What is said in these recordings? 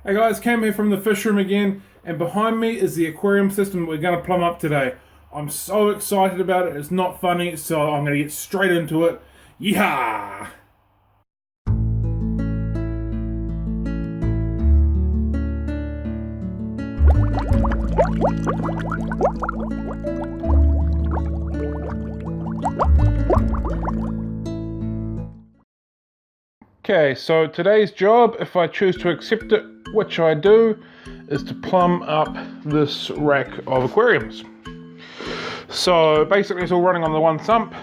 Hey guys, Cam here from the fish room again, and behind me is the aquarium system that we're going to plumb up today. I'm so excited about it, it's not funny, so I'm going to get straight into it. Yeehaw! Okay, so today's job, if I choose to accept it, which I do, is to plumb up this rack of aquariums. So basically it's all running on the one sump.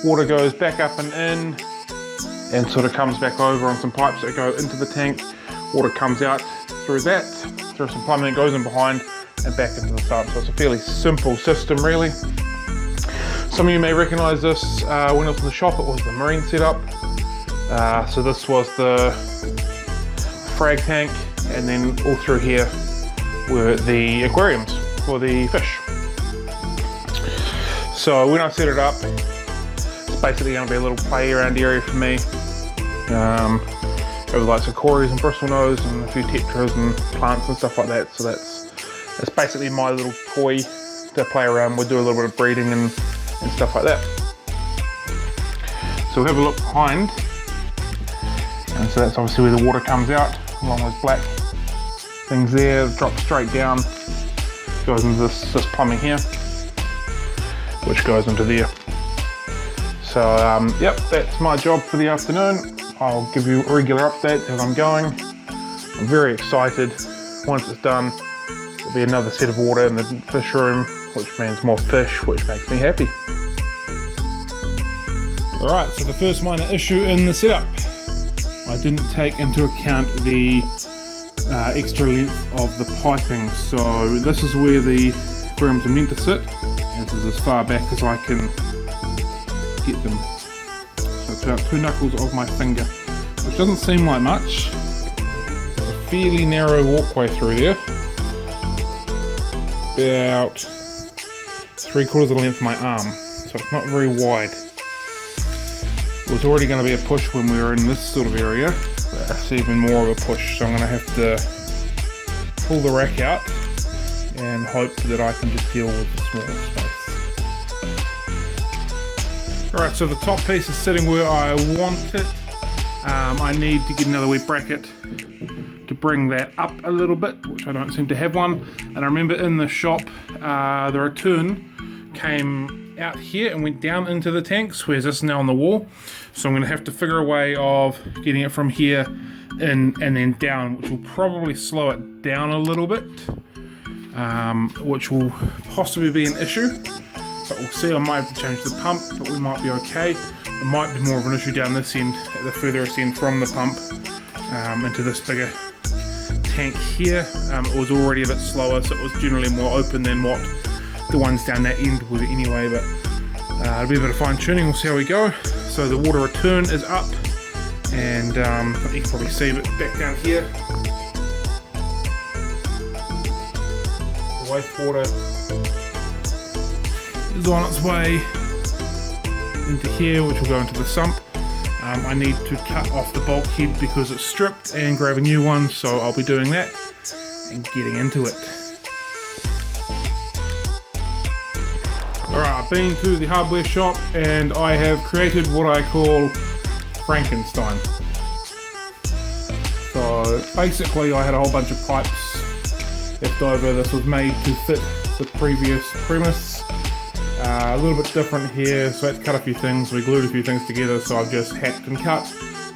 Water goes back up and in and sort of comes back over on some pipes that go into the tank. Water comes out through that, through some plumbing that goes in behind and back into the sump. So it's a fairly simple system really. Some of you may recognise this. When I was in the shop, it was the marine setup. So this was the frag tank, and then all through here were the aquariums for the fish. So when I set it up, it's basically going to be a little play around area for me. Over like Aquariums and bristlenose and a few tetras and plants and stuff like that. So that's basically my little toy to play around with, do a little bit of breeding and stuff like that. So we'll have a look behind. And so that's obviously where the water comes out, along those black things there, drops straight down, goes into this plumbing here, which goes into there. So yep, that's my job for the afternoon. I'll give you regular updates as I'm going. I'm very excited. Once it's done, there'll be another set of water in the fish room, which means more fish, which makes me happy. Alright, so the first minor issue in the setup. I didn't take into account the extra length of the piping, so this is where the aquariums are meant to sit, and this is as far back as I can get them. So it's about 2 knuckles of my finger, which doesn't seem like much. Got a fairly narrow walkway through there, about 3/4 of the length of my arm, so it's not very wide. It was already going to be a push when we were in this sort of area, but it's even more of a push, so I'm going to have to pull the rack out and hope that I can just deal with the smaller space. Alright, so the top piece is sitting where I want it. I need to get another wee bracket to bring that up a little bit, which I don't seem to have one. And I remember in the shop, the return came out here and went down into the tanks, whereas this is now on the wall. So I'm going to have to figure a way of getting it from here in and then down, which will probably slow it down a little bit, which will possibly be an issue. But we'll see. I might have to change the pump, but we might be okay. It might be more of an issue down this end, at the furthest end from the pump, into this bigger tank here. It was already a bit slower, so it was generally more open than what the ones down that end with it anyway, but it'll be a bit of fine tuning. We'll see how we go. So the water return is up, and you can probably see it back down here. The wastewater is on its way into here, which will go into the sump. I need to cut off the bulkhead because it's stripped and grab a new one, so I'll be doing that and getting into it. Alright, I've been to the hardware shop and I have created what I call Frankenstein. So basically I had a whole bunch of pipes left over. This was made to fit the previous premise. A little bit different here, so I had to cut a few things. We glued a few things together, so I've just hacked and cut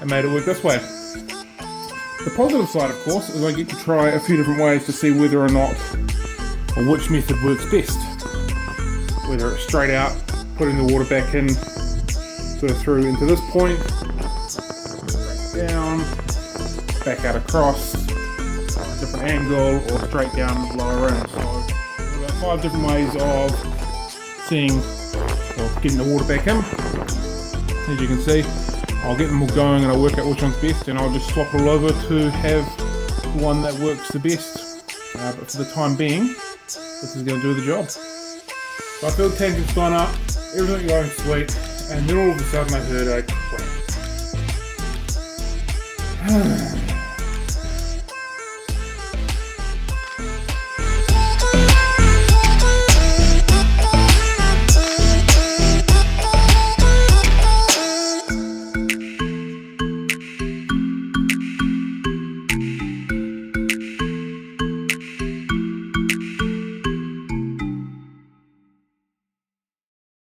and made it work this way. The positive side, of course, is I get to try a few different ways to see whether or not, or which method works best. Whether it's straight out, putting the water back in, sort of through into this point, back down, back out across, a different angle, or straight down, lower in. So there are about 5 different ways of seeing, or getting the water back in. As you can see, I'll get them all going and I'll work out which one's best, and I'll just swap all over to have the one that works the best. But for the time being, this is going to do the job. So I filled TANKENSTEIN up, everything going sweet, and then all of a sudden I heard a crack.